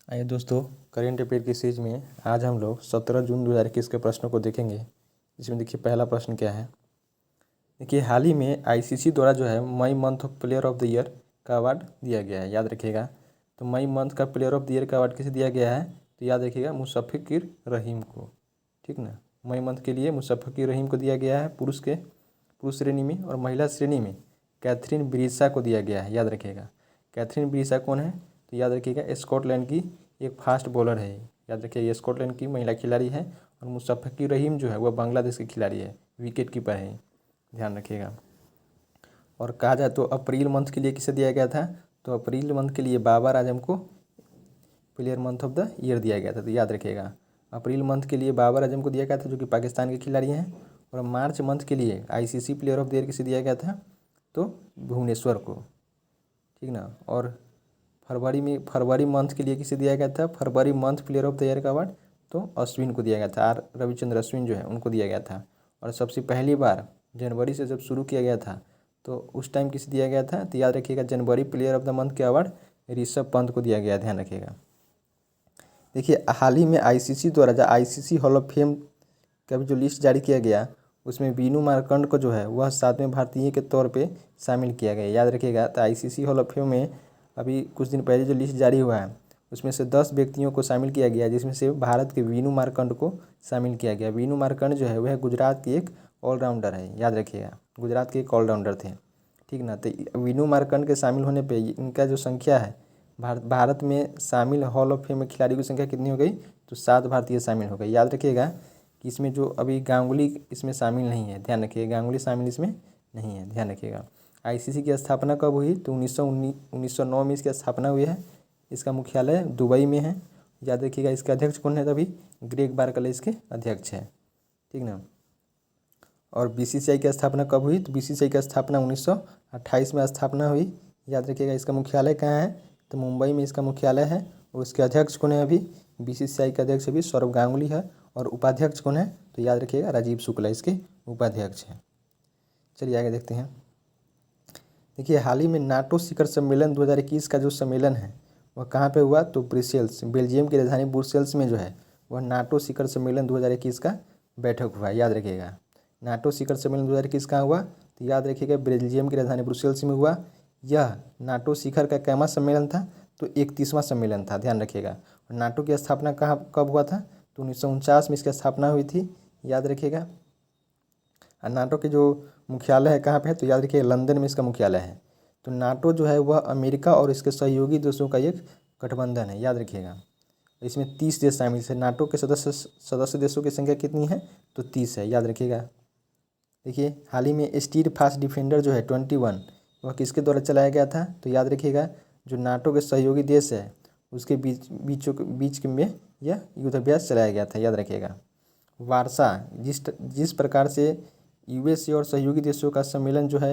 आइए दोस्तों, current affair की सीरीज में आज हम लोग 17 जून 2021 के प्रश्नों को देखेंगे। इसमें देखिए पहला प्रश्न क्या है। देखिए हाल ही में आईसीसी द्वारा जो है मई month of player of the year का अवार्ड दिया गया है, याद रखिएगा। तो मई मंथ का प्लेयर ऑफ द ईयर का अवार्ड किसे दिया गया है, तो याद रखिएगा मुशफ़िक़ुर रहीम को। ठीक ना, मई मंथ के लिए मुशफ़िक़ुर रहीम को दिया गया है पुरुष श्रेणी में, और महिला श्रेणी में कैथरीन ब्रीसा को दिया गया है, याद रखिएगा। कैथरीन ब्रीसा कौन है, तो याद रखिएगा स्कॉटलैंड की एक फास्ट बॉलर है। याद रखिए ये स्कॉटलैंड की महिला खिलाड़ी है। और मुशफ़िक़ुर रहीम जो है वह बांग्लादेश की खिलाड़ी है, विकेट कीपर है, ध्यान रखिएगा। और कहा जाए तो अप्रैल मंथ के लिए किसे दिया गया था, तो अप्रैल मंथ के लिए बाबर आजम को player month of the year दिया गया था। तो याद रखिएगा अप्रैल मंथ के लिए बाबर आजम को दिया गया था, जो कि पाकिस्तान के खिलाड़ी हैं। और मार्च मंथ के लिए ICC player of the year किसे दिया गया था, तो भुवनेश्वर को। ठीक ना, और फरवरी मंथ के लिए किसे दिया गया था, फरवरी month player of the year का अवार्ड तो अश्विन को दिया गया था, आर रविचंद्र अश्विन जो है उनको दिया गया था। और सबसे पहली बार जनवरी से जब शुरू किया गया था तो उस टाइम किसे दिया गया था, तो याद रखिएगा जनवरी प्लेयर ऑफ द मंथ के अवार्ड ऋषभ पंत को दिया गया, ध्यान रखिएगा। देखिए हाल ही में आईसीसी द्वारा जो आईसीसी हॉल ऑफ फेम का भी जो लिस्ट जारी किया गया, उसमें वीनू मार्कंड को जो है वह 7वें भारतीय के तौर पे शामिल किया गया, याद रखिएगा। तो आईसीसी हॉल ऑफ फेम में अभी कुछ दिन पहले जो लिस्ट जारी हुआ है उसमें से 10 व्यक्तियों को शामिल किया गया, जिसमें से भारत के वीनू मार्कंड को शामिल किया गया। वीनू मार्कंड जो है वह गुजरात के एक ऑलराउंडर है, याद रखिएगा, गुजरात के एक ऑलराउंडर थे। ठीक ना, तो वीनू मार्कंड के शामिल होने पे इनका जो संख्या है भारत में शामिल हॉल ऑफ फेम में खिलाड़ी की संख्या कितनी हो गई, तो 7 भारतीय शामिल हो गई। याद रखिएगा कि इसमें जो अभी गांगुली इसमें शामिल नहीं है, ध्यान रखिएगा, गांगुली शामिल इसमें नहीं है, ध्यान रखिएगा। आईसीसी की स्थापना कब हुई, तो 1909 में इसकी स्थापना हुई है। इसका मुख्यालय दुबई में है, याद रखिएगा। इसके अध्यक्ष कौन है, तभी ग्रेग बार्कले इसके अध्यक्ष है। ठीक ना, और बीसीसीआई की स्थापना कब हुई, तो बीसीसीआई की स्थापना 1928 में स्थापना हुई, याद रखिएगा। इसका मुख्यालय कहाँ है, तो मुंबई में इसका मुख्यालय है। और उसके अध्यक्ष कौन है, अभी बीसीसीआई के अध्यक्ष अभी सौरव गांगुली है। और उपाध्यक्ष कौन है, तो याद रखिएगा राजीव शुक्ला इसके उपाध्यक्ष हैं। चलिए आगे देखते हैं। देखिए हाल ही में नाटो शिखर सम्मेलन 2021 का जो सम्मेलन है वह कहाँ पे हुआ, तो ब्रुसेल्स, बेल्जियम की राजधानी ब्रुसेल्स में जो है वह नाटो शिखर सम्मेलन 2021 का बैठक हुआ, याद रखिएगा। नाटो शिखर सम्मेलन 2021 कहाँ हुआ, तो याद रखिएगा बेल्जियम की राजधानी ब्रुसेल्स में हुआ। यह नाटो शिखर का कैमा सम्मेलन था, तो 31वां सम्मेलन था, ध्यान रखिएगा। और नाटो की स्थापना कब हुआ था, तो 1949 में इसकी स्थापना हुई थी, याद रखिएगा। और नाटो के जो मुख्यालय है कहाँ पे है, तो याद रखिए लंदन में इसका मुख्यालय है। तो नाटो जो है वह अमेरिका और इसके सहयोगी देशों का एक गठबंधन है, याद रखिएगा। इसमें 30 देश शामिल है। नाटो के सदस्य देशों की संख्या कितनी है, तो 30 है, याद रखिएगा। देखिए हाल ही में स्टील फास्ट डिफेंडर जो है 21 वह किसके द्वारा चलाया गया था, तो याद रखिएगा जो नाटो के सहयोगी देश है उसके बीच में यह युद्धाभ्यास चलाया गया था, याद रखिएगा। वारसा, जिस प्रकार से यूएसए और सहयोगी देशों का सम्मेलन जो है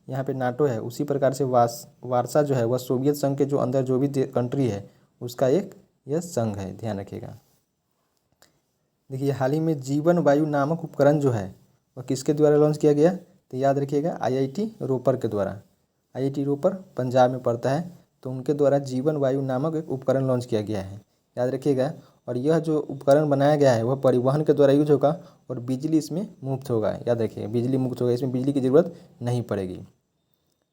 यहाँ पे नाटो है, उसी प्रकार से वारसा जो है वह सोवियत संघ के जो अंदर जो भी कंट्री है उसका एक यह संघ है, ध्यान रखिएगा। देखिए हाल ही में जीवन वायु नामक उपकरण जो है वह किसके द्वारा लॉन्च किया गया, तो याद रखिएगा आईआईटी रोपर के द्वारा। आईआईटी रोपर पंजाब में पड़ता है, तो उनके द्वारा जीवन वायु नामक एक उपकरण लॉन्च किया गया है, याद रखिएगा। और यह जो उपकरण बनाया गया है वह परिवहन के द्वारा यूज होगा और बिजली इसमें मुफ्त होगा, याद रखिएगा, बिजली मुक्त होगा, इसमें बिजली की ज़रूरत नहीं पड़ेगी।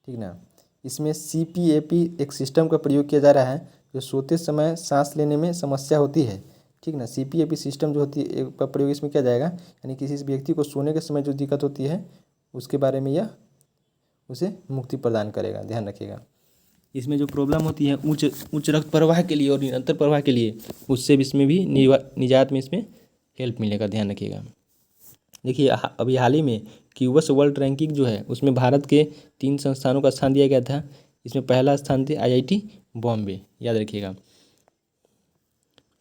ठीक ना, इसमें सीपीएपी एक सिस्टम का प्रयोग किया जा रहा है जो सोते समय सांस लेने में समस्या होती है। ठीक ना, सीपीएपी सिस्टम जो होती है का प्रयोग इसमें किया जाएगा, यानी किसी व्यक्ति को सोने के समय जो दिक्कत होती है उसके बारे में यह उसे मुक्ति प्रदान करेगा, ध्यान रखिएगा। इसमें जो प्रॉब्लम होती है उच्च रक्त प्रवाह के लिए और निरंतर प्रवाह के लिए, उससे भी इसमें भी निजात में इसमें हेल्प मिलेगा, ध्यान रखिएगा। देखिए अभी हाल ही में क्यूबस वर्ल्ड रैंकिंग जो है उसमें भारत के 3 संस्थानों का स्थान दिया गया था। इसमें पहला स्थान थे आईआईटी बॉम्बे, याद रखिएगा।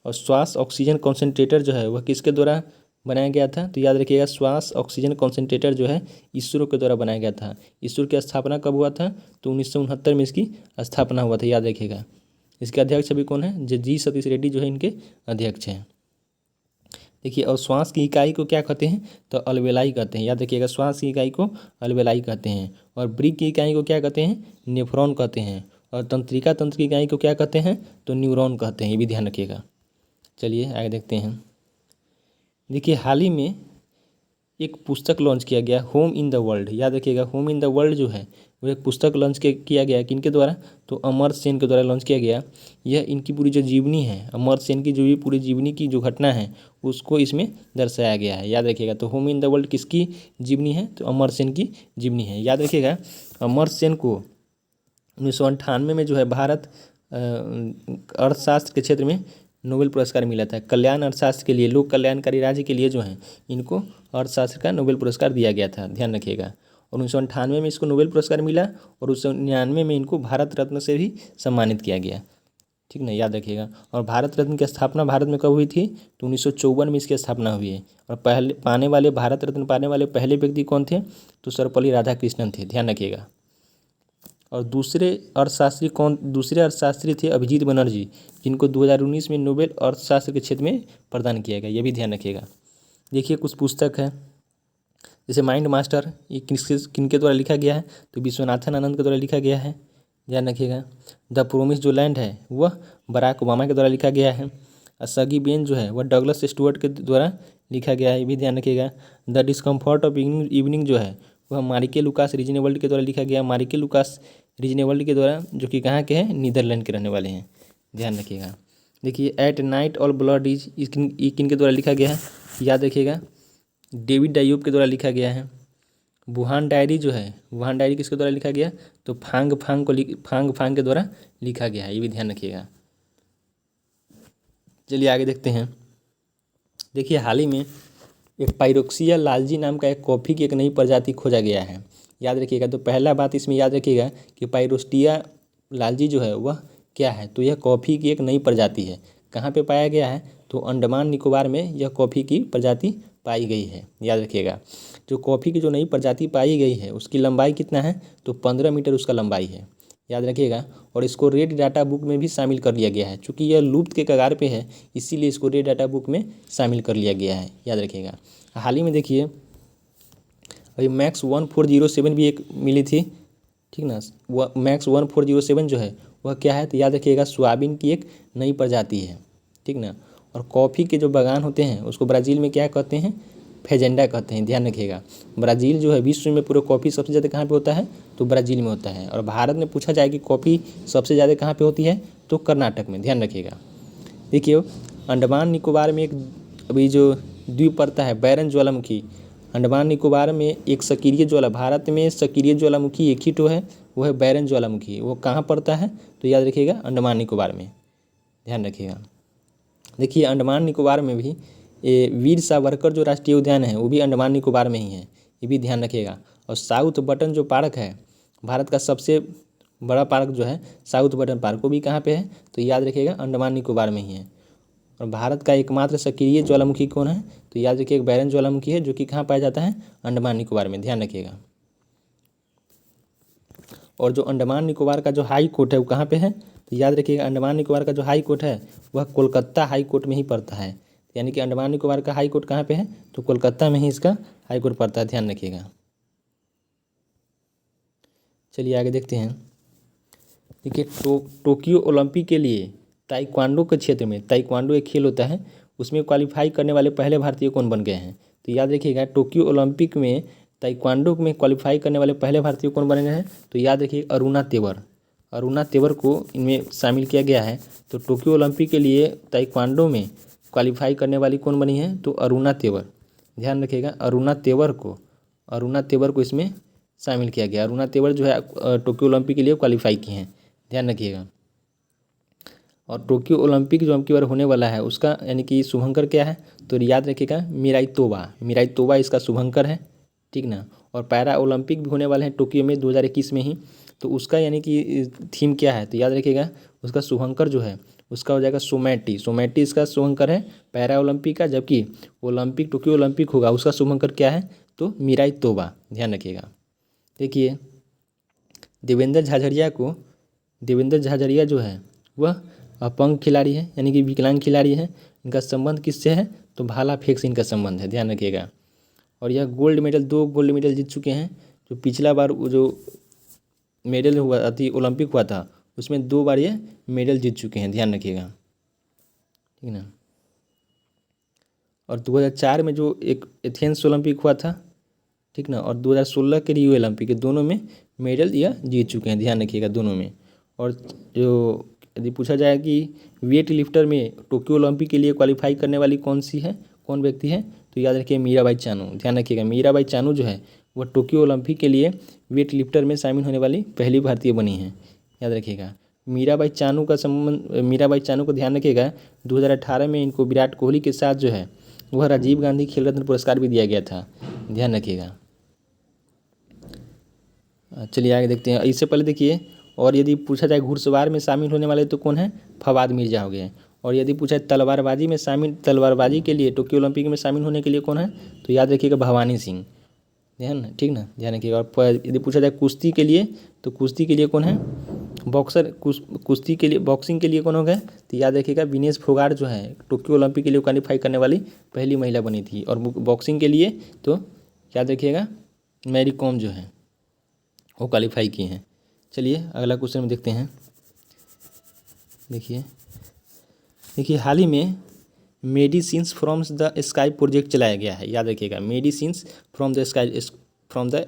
और श्वास ऑक्सीजन कॉन्सेंट्रेटर जो है वह किसके द्वारा बनाया गया था, तो याद रखिएगा श्वास ऑक्सीजन कॉन्सेंट्रेटर जो है इसरो के द्वारा बनाया गया था। इसरो की स्थापना कब हुआ था, तो 1969 में इसकी स्थापना हुआ था, याद रखिएगा। इसके अध्यक्ष अभी कौन है, जी सतीश रेड्डी जो है इनके अध्यक्ष हैं। देखिए और श्वास की इकाई को क्या कहते हैं, तो अलवेलाई कहते हैं, याद रखिएगा। श्वास की इकाई को अलवेलाई कहते हैं। और ब्रीथ की इकाई को क्या कहते हैं, नेफ्रॉन कहते हैं। और तंत्रिका तंत्र की इकाई को क्या कहते हैं, तो न्यूरॉन कहते हैं, ये भी ध्यान रखिएगा। चलिए आगे देखते हैं। देखिए हाल ही में एक पुस्तक लॉन्च किया गया, होम इन द वर्ल्ड। याद रखिएगा, होम इन द वर्ल्ड जो है वो एक पुस्तक लॉन्च किया गया किनके द्वारा, तो अमर्त्य सेन के द्वारा लॉन्च किया गया। यह इनकी पूरी जो जीवनी है, अमर्त्य सेन की जो भी पूरी जीवनी की जो घटना है उसको इसमें दर्शाया गया है। याद रखिएगा, तो होम इन द वर्ल्ड किसकी जीवनी है, तो अमर्त्य सेन की जीवनी है। याद रखिएगा, अमर्त्य सेन को 1998 में जो है भारत अर्थशास्त्र के क्षेत्र में नोबेल पुरस्कार मिला था। कल्याण अर्थशास्त्र के लिए, लोक कल्याणकारी राज्य के लिए जो है इनको अर्थशास्त्र का नोबेल पुरस्कार दिया गया था, ध्यान रखिएगा। और 1998 में इसको नोबेल पुरस्कार मिला और 1999 में इनको भारत रत्न से भी सम्मानित किया गया, ठीक ना, याद रखिएगा। और भारत रत्न की स्थापना भारत में कब हुई थी, तो 1954 में इसकी स्थापना हुई है। और पहले भारत रत्न पाने वाले पहले व्यक्ति कौन थे, तो सर्वपल्ली राधाकृष्णन थे, ध्यान रखिएगा। और दूसरे अर्थशास्त्री थे अभिजीत बनर्जी, जिनको 2019 में नोबेल अर्थशास्त्र के क्षेत्र में प्रदान किया गया, ये भी ध्यान रखिएगा। देखिए कुछ पुस्तक है, जैसे माइंड मास्टर, ये किनके द्वारा लिखा गया है, तो विश्वनाथन आनंद के द्वारा लिखा गया है, ध्यान रखिएगा। द प्रोमिस जो लैंड है वह बराक ओबामा के द्वारा लिखा गया है। असगी बेन जो है वह डगलस स्टुअर्ट के द्वारा लिखा गया है, ये भी ध्यान रखिएगा। द डिस्कम्फर्ट ऑफ इवनिंग जो है वह मारिके लुकास रीजनेबल्ड के द्वारा लिखा गया, मारिके लुकास रीजनेबल्ड के द्वारा, जो कि कहाँ के हैं, नीदरलैंड के रहने वाले हैं, ध्यान रखिएगा। देखिए at night all blood is किन के द्वारा लिखा गया है, याद रखिएगा, डेविड डायूब के द्वारा लिखा गया है। वुहान डायरी जो है, वुहान डायरी किसके द्वारा लिखा गया, तो फांग फांग के द्वारा लिखा गया है, ये भी ध्यान रखिएगा। चलिए आगे देखते हैं। देखिए हाल ही में एक पाइरोक्सिया लालजी नाम का एक कॉफ़ी की एक नई प्रजाति खोजा गया है, याद रखिएगा। तो पहला बात इसमें याद रखिएगा कि पाइरोस्टिया लालजी जो है वह क्या है, तो यह कॉफ़ी की एक नई प्रजाति है। कहाँ पे पाया गया है, तो अंडमान निकोबार में यह कॉफ़ी की प्रजाति पाई गई है, याद रखिएगा। जो कॉफ़ी की जो नई प्रजाति पाई गई है उसकी लंबाई कितना है, तो 15 मीटर उसका लंबाई है, याद रखिएगा। और इसको रेड डाटा बुक में भी शामिल कर लिया गया है, चूँकि यह लुप्त के कगार पे है इसीलिए इसको रेड डाटा बुक में शामिल कर लिया गया है, याद रखिएगा। हाल ही में देखिए अभी मैक्स 1407 भी एक मिली थी, ठीक ना। वह मैक्स 1407 जो है वह क्या है, तो याद रखिएगा सोयाबीन की एक नई प्रजाति है, ठीक ना। और कॉफ़ी के जो बागान होते हैं उसको ब्राज़ील में क्या कहते हैं, फेजेंडा कहते हैं, ध्यान रखिएगा। ब्राज़ील जो है विश्व में पूरा कॉफ़ी सबसे ज़्यादा कहाँ पे होता है, तो ब्राज़ील में होता है। और भारत में पूछा जाए कि कॉफ़ी सबसे ज़्यादा कहाँ पे होती है, तो कर्नाटक में, ध्यान रखिएगा। देखिए अंडमान निकोबार में एक अभी जो द्वीप पड़ता है बैरन ज्वालामुखी, अंडमान निकोबार में एक सक्रिय ज्वाला, भारत में सक्रिय ज्वालामुखी एक ही तो है, वो है बैरन ज्वालामुखी। वो कहाँ पड़ता है, तो याद रखिएगा अंडमान निकोबार में, ध्यान रखिएगा। देखिए अंडमान निकोबार में भी वीर सावरकर जो राष्ट्रीय उद्यान है वो भी अंडमान निकोबार में ही है, ये भी ध्यान रखिएगा। और साउथ बटन जो पार्क है, भारत का सबसे बड़ा पार्क जो है साउथ बटन पार्क, वो भी कहाँ पे है, तो याद रखिएगा अंडमान निकोबार में ही है। और भारत का एकमात्र सक्रिय ज्वालामुखी कौन है, तो याद रखिए एक बैरन ज्वालामुखी है, जो कि कहाँ पाया जाता है, अंडमान निकोबार में, ध्यान रखिएगा। और जो अंडमान निकोबार का जो हाई कोर्ट है वो कहाँ पे है, तो याद रखिएगा अंडमान निकोबार का जो हाई कोर्ट है वह कोलकाता हाई कोर्ट में ही पड़ता है, यानी कि अंडमान निकोबार का हाई कोर्ट कहाँ पे है, तो कोलकाता में ही इसका हाई कोर्ट पड़ता है, ध्यान रखिएगा। चलिए आगे देखते हैं। देखिए टोक्यो ओलंपिक के लिए ताइक्वांडो के क्षेत्र में, ताइक्वांडो एक खेल होता है, उसमें क्वालिफाई करने वाले पहले भारतीय कौन बन गए हैं, तो याद रखिएगा टोक्यो ओलंपिक में ताइक्वांडो में क्वालिफाई करने वाले पहले भारतीय कौन बने हैं, तो याद रखिए अरुणा तेवर, अरुणा तेवर को इनमें शामिल किया गया है। तो टोक्यो ओलंपिक के लिए ताइक्वांडो में क्वालिफाई करने वाली कौन बनी है, तो अरुणा तेवर, ध्यान रखिएगा। अरुणा तेवर को इसमें शामिल किया गया। अरुणा तेवर जो है टोक्यो ओलंपिक के लिए क्वालिफाई की हैं, ध्यान रखिएगा। और टोक्यो ओलंपिक जो अबकी बार होने वाला है उसका यानी कि शुभंकर क्या है, तो याद रखिएगा मिराई तोबा इसका शुभंकर है, ठीक ना। और पैरा ओलंपिक भी होने वाले हैं टोक्यो में 2021 में ही, तो उसका यानी कि थीम क्या है, तो याद रखिएगा उसका शुभंकर जो है उसका हो जाएगा सोमैटी इसका शुभंकर है पैरा ओलंपिक का, जबकि टोक्यो ओलंपिक होगा उसका शुभंकर क्या है, तो मिराई तोबा, ध्यान रखिएगा। देखिए देवेंद्र झाझड़िया जो है वह अपंग खिलाड़ी है, यानी कि विकलांग खिलाड़ी है। इनका संबंध किससे है, तो भाला फेंक से इनका संबंध है, ध्यान रखिएगा। और यह 2 गोल्ड मेडल जीत चुके हैं। जो पिछला बार जो मेडल हुआ थी ओलंपिक हुआ था उसमें 2 बार ये मेडल जीत चुके हैं, ध्यान रखिएगा, ठीक ना। और 2004 में जो एक एथेंस ओलंपिक हुआ था, ठीक ना, और 2016 के रियो ओलंपिक, दोनों में मेडल यह जीत चुके हैं, ध्यान रखिएगा दोनों में। और जो यदि पूछा जाए कि वेट लिफ्टर में टोक्यो ओलंपिक के लिए क्वालिफाई करने वाली कौन व्यक्ति है, तो याद रखिए मीराबाई चानू, ध्यान रखिएगा मीराबाई चानू जो है वह टोक्यो ओलंपिक के लिए वेट लिफ्टर में शामिल होने वाली पहली भारतीय बनी है, याद रखिएगा। मीराबाई चानू को ध्यान रखिएगा 2018 में इनको विराट कोहली के साथ जो है वह राजीव गांधी खेल रत्न पुरस्कार भी दिया गया था, ध्यान रखिएगा। चलिए आगे देखते हैं। इससे पहले देखिए, और यदि पूछा जाए घुड़सवार में शामिल होने वाले तो कौन है, फवाद मिर्जा हो गए। और यदि पूछा तलवारबाजी के लिए टोक्यो ओलंपिक में शामिल होने के लिए कौन है, तो याद रखिएगा भवानी सिंह, ठीक ना, ध्यान रखिएगा। और यदि पूछा जाए कुश्ती के लिए, तो कुश्ती के लिए कौन है, बॉक्सिंग के लिए कौन हो गए, तो याद रखिएगा विनेश फोगाट जो है टोक्यो ओलंपिक के लिए क्वालिफाई करने वाली पहली महिला बनी थी। और बॉक्सिंग के लिए तो याद रखिएगा मैरी कॉम जो है वो क्वालिफाई की हैं। चलिए अगला क्वेश्चन में देखते हैं। देखिए हाल ही में medicines from the sky project चलाया गया है, याद रखिएगा medicines from the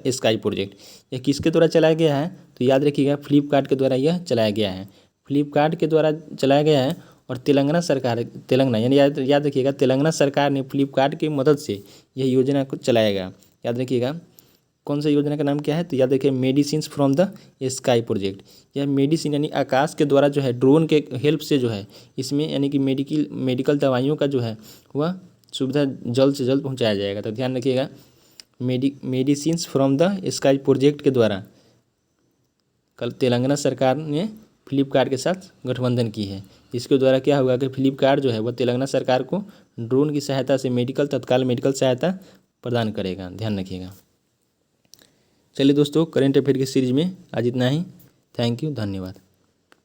sky project, यह किसके द्वारा चलाया गया है, तो याद रखिएगा फ्लिपकार्ट के द्वारा यह चलाया गया है, फ्लिपकार्ट के द्वारा चलाया गया है। और तेलंगाना यानी याद रखिएगा तेलंगाना सरकार ने फ्लिपकार्ट की मदद से यह योजना को चलाएगा, याद रखिएगा। कौन सा योजना का नाम क्या है, तो याद रखिए medicines from the sky project. यह मेडिसिन यानी आकाश के द्वारा जो है ड्रोन के हेल्प से जो है इसमें यानी कि मेडिकल दवाइयों का जो है वह सुविधा जल्द से जल्द पहुंचाया जाएगा। तो ध्यान रखिएगा medicines from the sky project के द्वारा कल तेलंगाना सरकार ने फ्लिपकार्ट के साथ गठबंधन की है। इसके द्वारा क्या होगा कि फ्लिपकार्ट जो है वह तेलंगाना सरकार को ड्रोन की सहायता से तत्काल मेडिकल सहायता प्रदान करेगा, ध्यान रखिएगा। चलिए दोस्तों, करेंट अफेयर की सीरीज में आज इतना ही। थैंक यू, धन्यवाद।